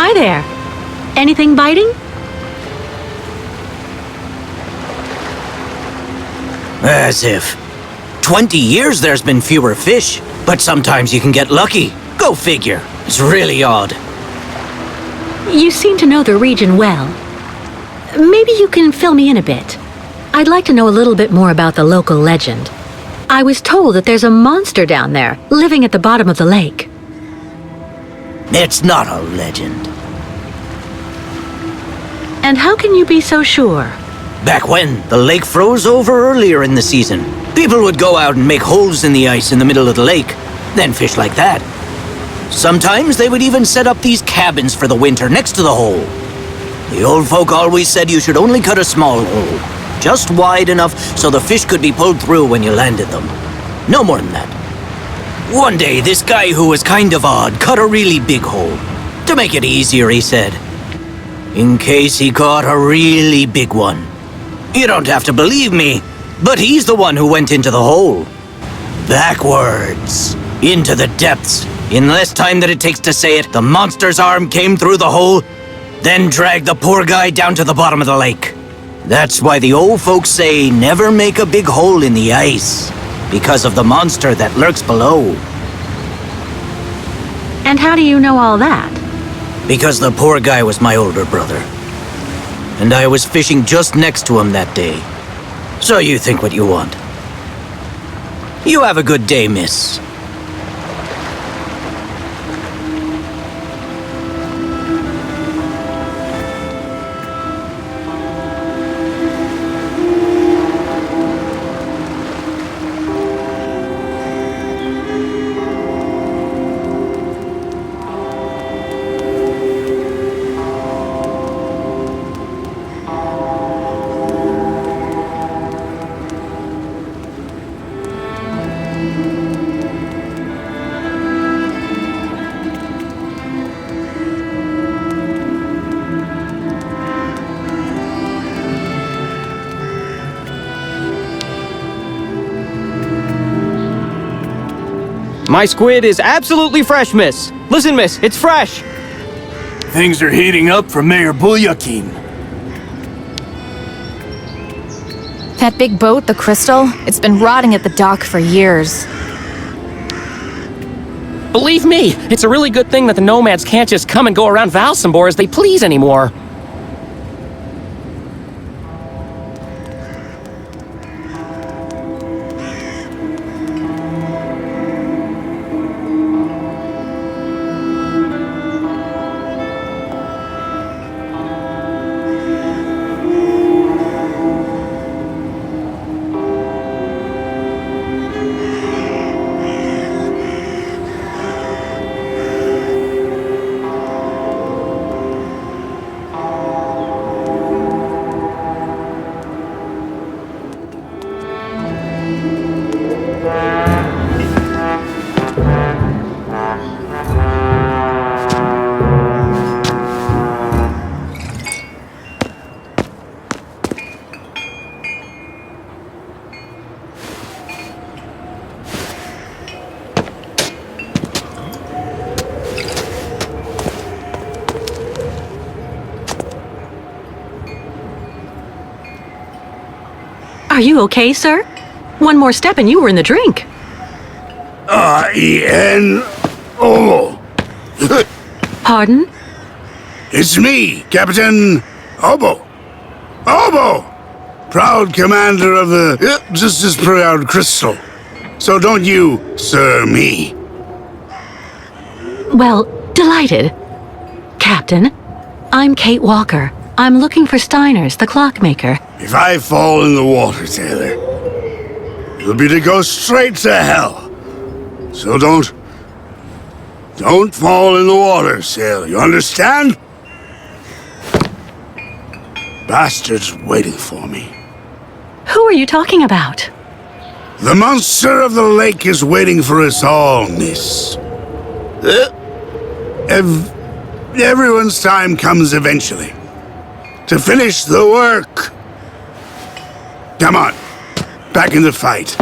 Hi there. Anything biting? As if. 20 years there's been fewer fish, but sometimes you can get lucky. Go figure. It's really odd. You seem to know the region well. Maybe you can fill me in a bit. I'd like to know a little bit more about the local legend. I was told that there's a monster down there, living at the bottom of the lake. It's not a legend. And how can you be so sure? Back when the lake froze over earlier in the season, people would go out and make holes in the ice in the middle of the lake, then fish like that. Sometimes they would even set up these cabins for the winter next to the hole. The old folk always said you should only cut a small hole, just wide enough so the fish could be pulled through when you landed them. No more than that. One day, this guy who was kind of odd cut a really big hole. To make it easier, he said, in case he caught a really big one. You don't have to believe me, but he's the one who went into the hole. Backwards. Into the depths. In less time than it takes to say it, the monster's arm came through the hole, then dragged the poor guy down to the bottom of the lake. That's why the old folks say never make a big hole in the ice, because of the monster that lurks below. And how do you know all that? Because the poor guy was my older brother. And I was fishing just next to him that day. So you think what you want. You have a good day, miss. My squid is absolutely fresh, miss. Listen, miss, it's fresh. Things are heating up for Mayor Bulyakin. That big boat, the Crystal, it's been rotting at the dock for years. Believe me, it's a really good thing that the nomads can't just come and go around Valsambor as they please anymore. Are you okay, sir? One more step and you were in the drink. I-N-O. Pardon? It's me, Captain Obo. Obo! Proud commander of the just as proud Crystal. So don't you, sir, me. Well, delighted. Captain, I'm Kate Walker. I'm looking for Steiners, the clockmaker. If I fall in the water, Taylor, it'll be to go straight to hell. So don't fall in the water, sailor. You understand? Bastard's waiting for me. Who are you talking about? The monster of the lake is waiting for us all, miss. Everyone's time comes eventually. To finish the work. Come on, back in the fight.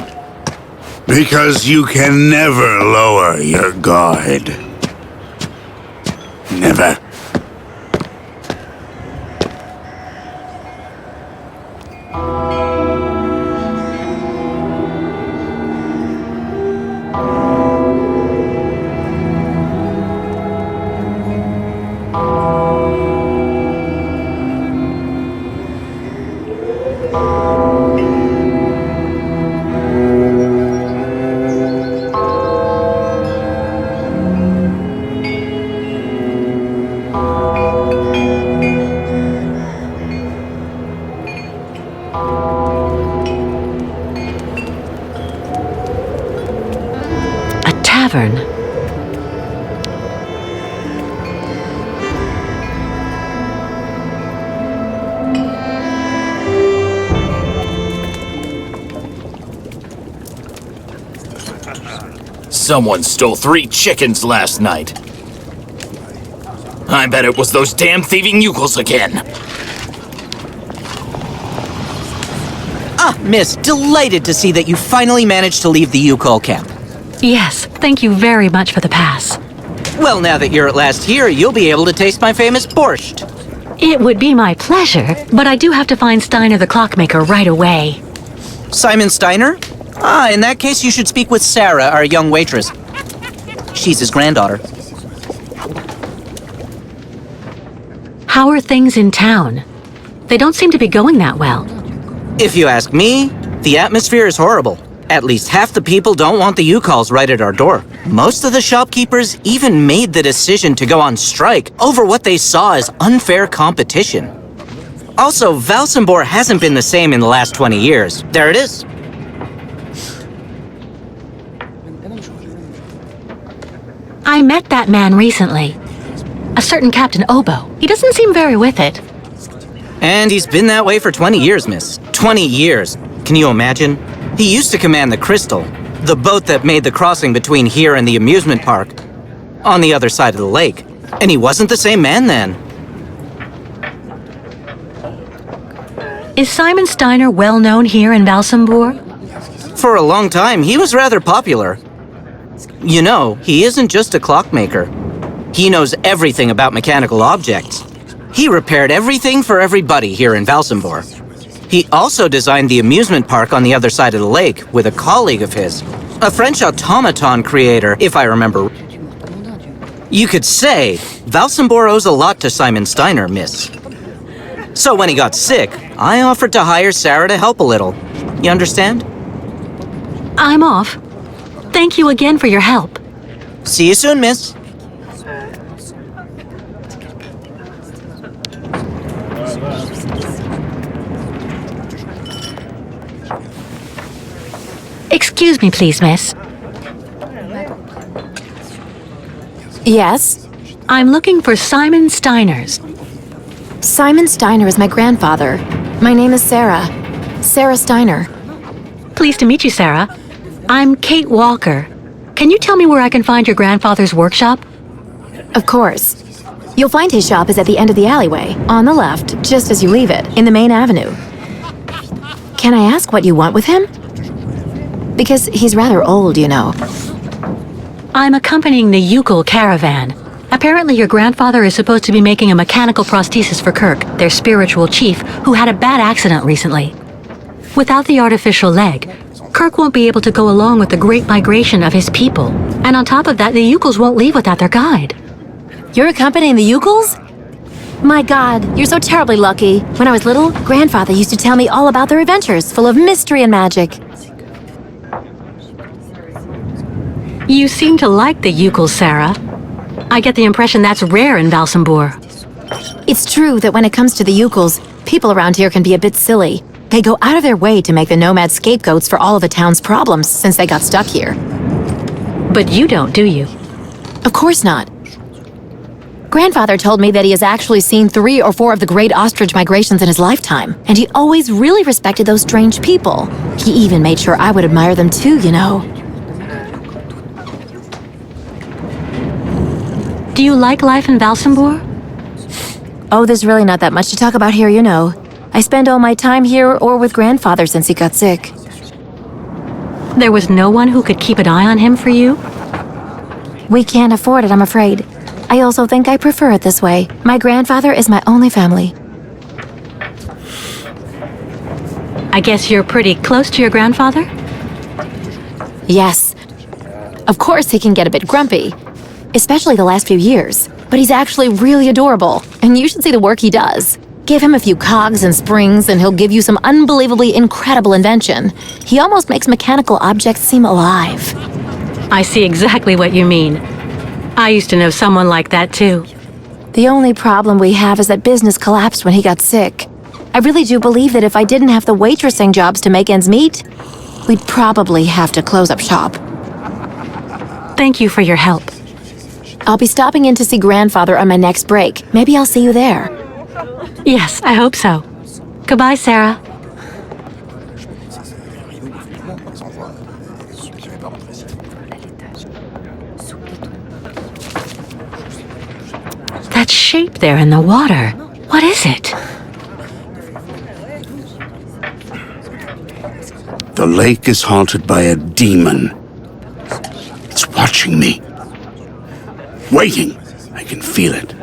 Because you can never lower your guard. Never. tavern. Someone stole 3 chickens last night. I bet it was those damn thieving yukels again. Ah, miss, delighted to see that you finally managed to leave the Yukol camp. Yes, thank you very much for the pass. Well, now that you're at last here, you'll be able to taste my famous borscht. It would be my pleasure, but I do have to find Steiner the clockmaker right away. Simon Steiner? Ah, in that case, you should speak with Sarah, our young waitress. She's his granddaughter. How are things in town? They don't seem to be going that well. If you ask me, the atmosphere is horrible. At least half the people don't want the Yukols right at our door. Most of the shopkeepers even made the decision to go on strike over what they saw as unfair competition. Also, Valsambor hasn't been the same in the last 20 years. There it is. I met that man recently. A certain Captain Obo. He doesn't seem very with it. And he's been that way for 20 years, miss. 20 years. Can you imagine? He used to command the Crystal, the boat that made the crossing between here and the amusement park, on the other side of the lake. And he wasn't the same man then. Is Simon Steiner well known here in Valsambor? For a long time, he was rather popular. You know, he isn't just a clockmaker. He knows everything about mechanical objects. He repaired everything for everybody here in Valsambor. He also designed the amusement park on the other side of the lake with a colleague of his, a French automaton creator, if I remember. You could say Valsambor owes a lot to Simon Steiner, miss. So when he got sick, I offered to hire Sarah to help a little. You understand? I'm off. Thank you again for your help. See you soon, miss. Excuse me, please, miss. Yes? I'm looking for Simon Steiners. Simon Steiner is my grandfather. My name is Sarah. Sarah Steiner. Pleased to meet you, Sarah. I'm Kate Walker. Can you tell me where I can find your grandfather's workshop? Of course. You'll find his shop is at the end of the alleyway, on the left, just as you leave it, in the main avenue. Can I ask what you want with him? Because he's rather old, you know. I'm accompanying the Yukol caravan. Apparently your grandfather is supposed to be making a mechanical prosthesis for Kirk, their spiritual chief, who had a bad accident recently. Without the artificial leg, Kirk won't be able to go along with the great migration of his people. And on top of that, the Yukols won't leave without their guide. You're accompanying the Yukols? My God, you're so terribly lucky. When I was little, Grandfather used to tell me all about their adventures, full of mystery and magic. You seem to like the Yukols, Sarah. I get the impression that's rare in Valsambor. It's true that when it comes to the Yukols, people around here can be a bit silly. They go out of their way to make the nomads scapegoats for all of the town's problems since they got stuck here. But you don't, do you? Of course not. Grandfather told me that he has actually seen 3 or 4 of the great ostrich migrations in his lifetime, and he always really respected those strange people. He even made sure I would admire them too, you know. Do you like life in Valsambor? Oh, there's really not that much to talk about here, you know. I spend all my time here or with Grandfather since he got sick. There was no one who could keep an eye on him for you? We can't afford it, I'm afraid. I also think I prefer it this way. My grandfather is my only family. I guess you're pretty close to your grandfather? Yes. Of course he can get a bit grumpy, especially the last few years. But he's actually really adorable, and you should see the work he does. Give him a few cogs and springs, and he'll give you some unbelievably incredible invention. He almost makes mechanical objects seem alive. I see exactly what you mean. I used to know someone like that, too. The only problem we have is that business collapsed when he got sick. I really do believe that if I didn't have the waitressing jobs to make ends meet, we'd probably have to close up shop. Thank you for your help. I'll be stopping in to see Grandfather on my next break. Maybe I'll see you there. Yes, I hope so. Goodbye, Sarah. That shape there in the water, what is it? The lake is haunted by a demon. It's watching me. Waiting. I can feel it.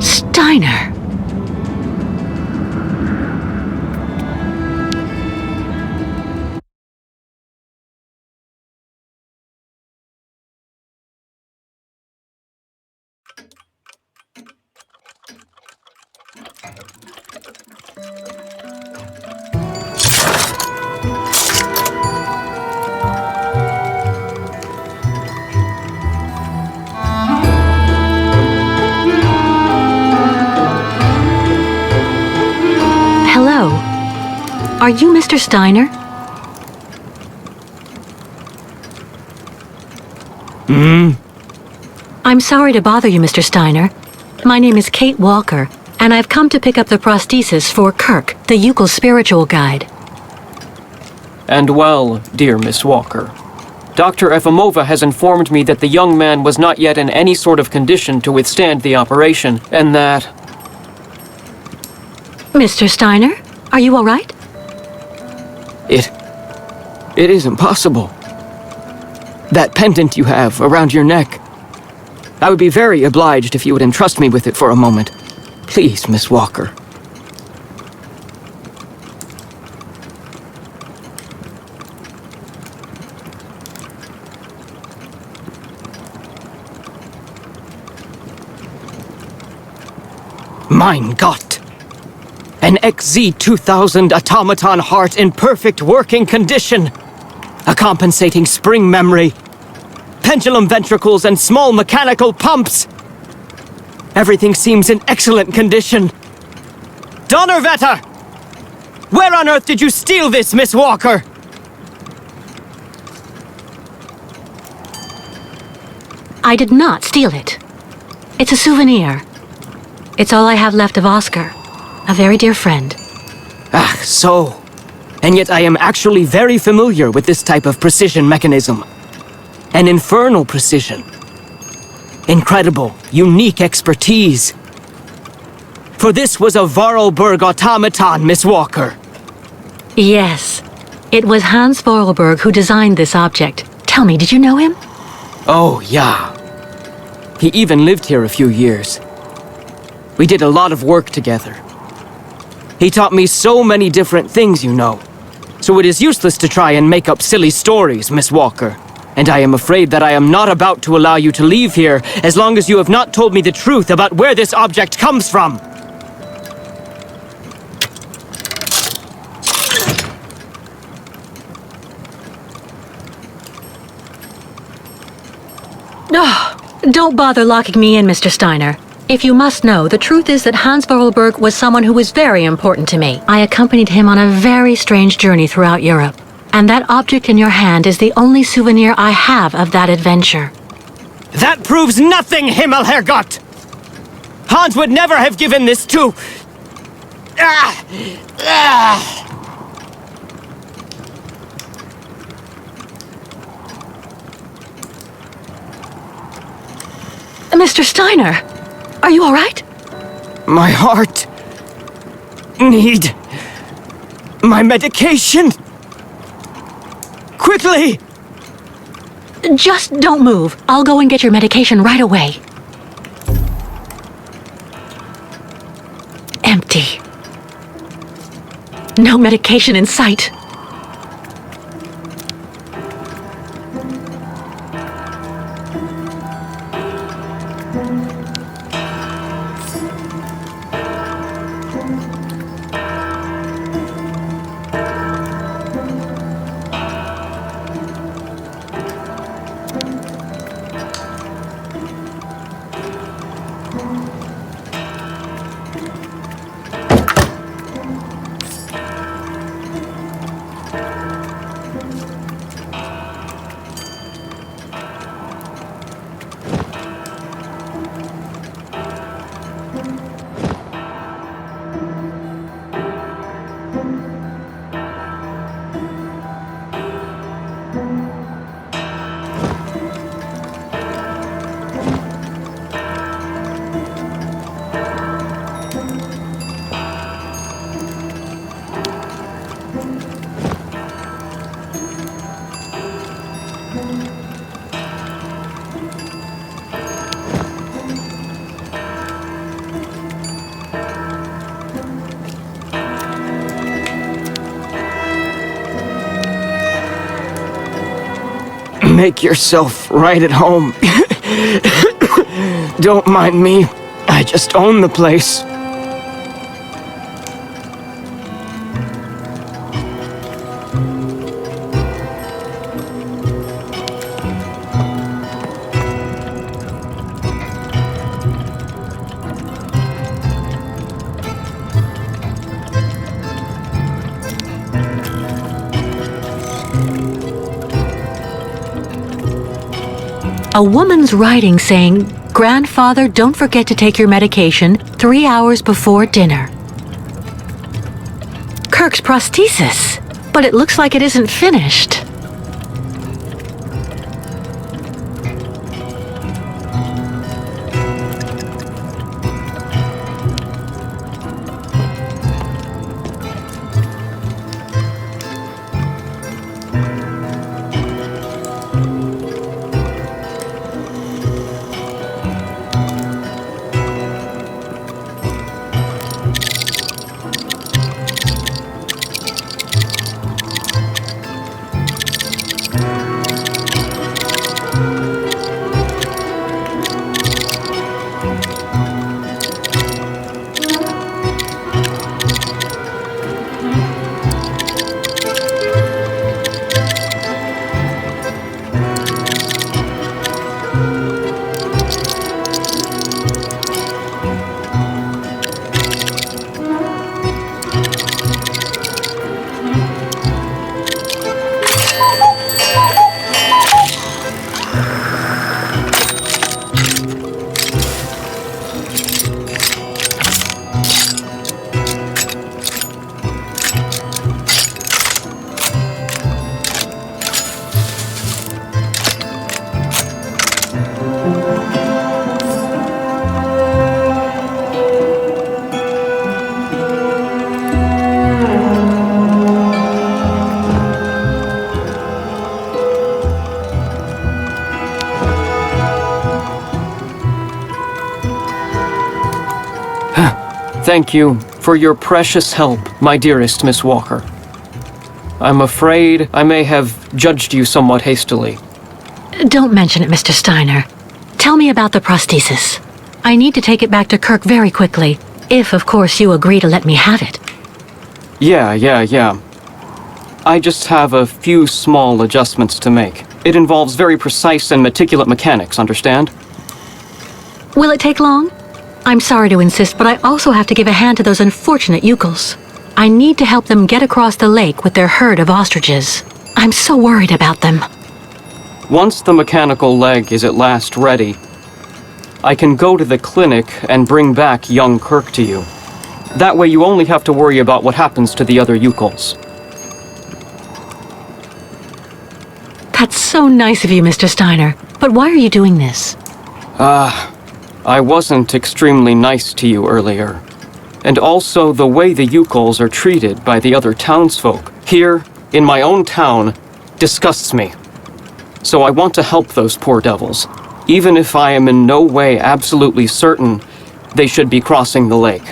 Steiner. Hello. Are you Mr. Steiner? I'm sorry to bother you, Mr. Steiner. My name is Kate Walker, and I've come to pick up the prosthesis for Kirk, the Yukel's spiritual guide. And well, dear Miss Walker, Dr. Efimova has informed me that the young man was not yet in any sort of condition to withstand the operation, and that... Mr. Steiner, are you all right? It is impossible. That pendant you have around your neck. I would be very obliged if you would entrust me with it for a moment. Please, Miss Walker. Mein Gott! An XZ-2000 automaton heart in perfect working condition. A compensating spring memory. Pendulum ventricles and small mechanical pumps. Everything seems in excellent condition. Donnerwetter! Where on earth did you steal this, Miss Walker? I did not steal it. It's a souvenir. It's all I have left of Oscar, a very dear friend. Ah, so. And yet I am actually very familiar with this type of precision mechanism. An infernal precision. Incredible, unique expertise. For this was a Vorarlberg automaton, Miss Walker. Yes. It was Hans Vorarlberg who designed this object. Tell me, did you know him? Oh, yeah. He even lived here a few years. We did a lot of work together. He taught me so many different things, you know. So it is useless to try and make up silly stories, Miss Walker. And I am afraid that I am not about to allow you to leave here as long as you have not told me the truth about where this object comes from. Don't bother locking me in, Mr. Steiner. If you must know, the truth is that Hans Vorarlberg was someone who was very important to me. I accompanied him on a very strange journey throughout Europe. And that object in your hand is the only souvenir I have of that adventure. That proves nothing, Himmelherrgott! Hans would never have given this to... Mr. Steiner, are you all right? My heart... need... my medication! Quickly! Just don't move. I'll go and get your medication right away. Empty. No medication in sight. Make yourself right at home. Don't mind me. I just own the place. A woman's writing saying, "Grandfather, don't forget to take your medication 3 hours before dinner." Kirk's prosthesis, but it looks like it isn't finished. Thank you for your precious help, my dearest Miss Walker. I'm afraid I may have judged you somewhat hastily. Don't mention it, Mr. Steiner. Tell me about the prosthesis. I need to take it back to Kirk very quickly, if, of course, you agree to let me have it. Yeah. I just have a few small adjustments to make. It involves very precise and meticulous mechanics, understand? Will it take long? I'm sorry to insist, but I also have to give a hand to those unfortunate Yukels. I need to help them get across the lake with their herd of ostriches. I'm so worried about them. Once the mechanical leg is at last ready, I can go to the clinic and bring back young Kirk to you. That way you only have to worry about what happens to the other Yukels. That's so nice of you, Mr. Steiner. But why are you doing this? I wasn't extremely nice to you earlier. And also the way the Yukels are treated by the other townsfolk here in my own town disgusts me. So I want to help those poor devils, even if I am in no way absolutely certain they should be crossing the lake.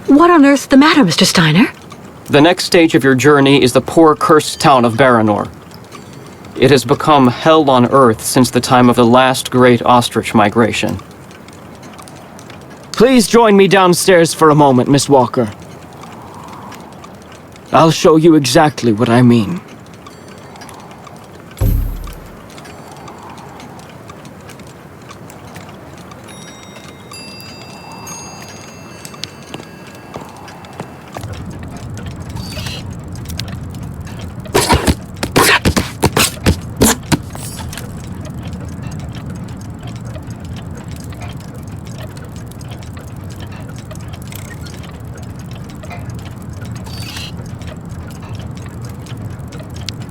What on earth's the matter, Mr. Steiner? The next stage of your journey is the poor cursed town of Baranor. It has become hell on earth since the time of the last great ostrich migration. Please join me downstairs for a moment, Miss Walker. I'll show you exactly what I mean.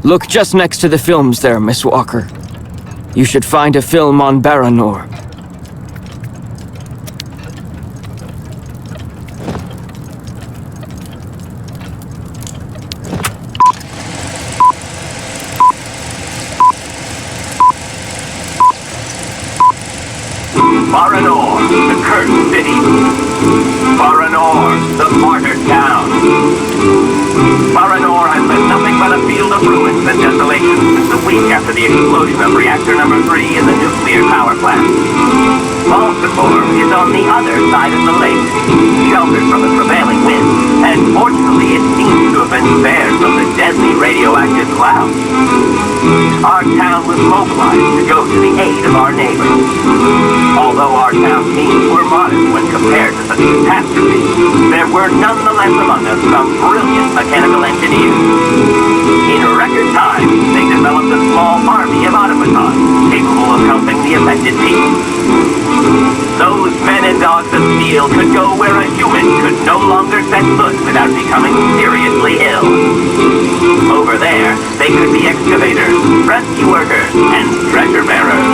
Look just next to the films there, Miss Walker. You should find a film on Baranor. Baranor, the cursed city. Baranor, the martyred town. Baranor has been nothing but a field of ruins and desolation since the week after the explosion of reactor number 3 in the nuclear power plant. Baltimore is on the other side of the lake, sheltered from the prevailing winds, and fortunately it seems to have been spared from the deadly radioactive clouds. Our town was mobilized to go to the aid of our neighbors. Although our town's means were modest when compared to such a catastrophe, there were nonetheless among us some brilliant mechanical engineers. In record time, they developed a small army of automatons capable of helping the affected people. Those men and dogs of steel could go where a human could no longer set foot without becoming seriously ill. Over there, they could be excavators, rescue workers, and treasure bearers.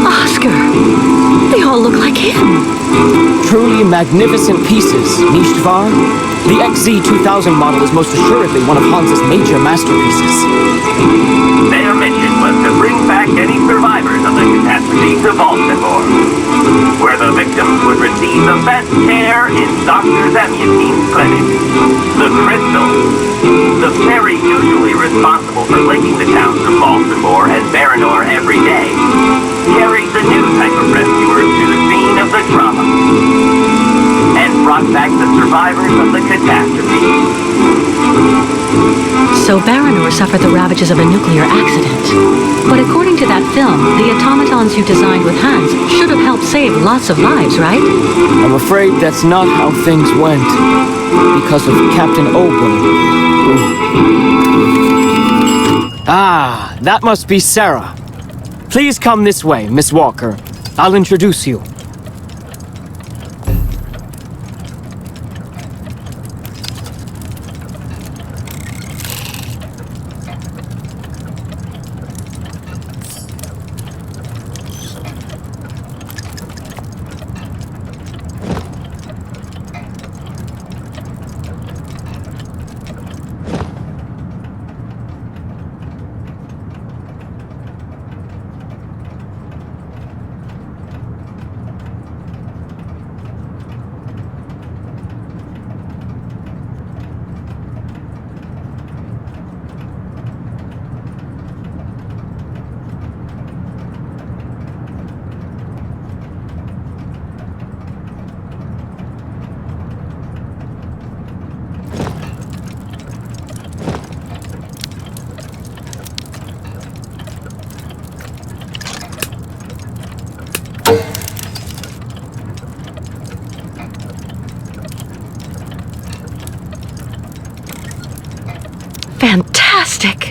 Oscar! They all look like him. Truly magnificent pieces, Nishtvar. The XZ-2000 model is most assuredly one of Hans's major masterpieces. Their mission was to bring back any survivors of the catastrophe to Baltimore, where the victims would receive the best care in Dr. Zemyatine's clinic. The Crystal, the fairy usually responsible for linking the towns of Baltimore and Baranor every day, carried the new type of rescuers to the scene of the trauma and brought back the survivors of the catastrophe. So Baranor suffered the ravages of a nuclear accident. But according to that film, the automatons you designed with Hans should have helped save lots of lives, right? I'm afraid that's not how things went. Because of Captain Obo. Ah, that must be Sarah. Please come this way, Miss Walker. I'll introduce you. fantastic.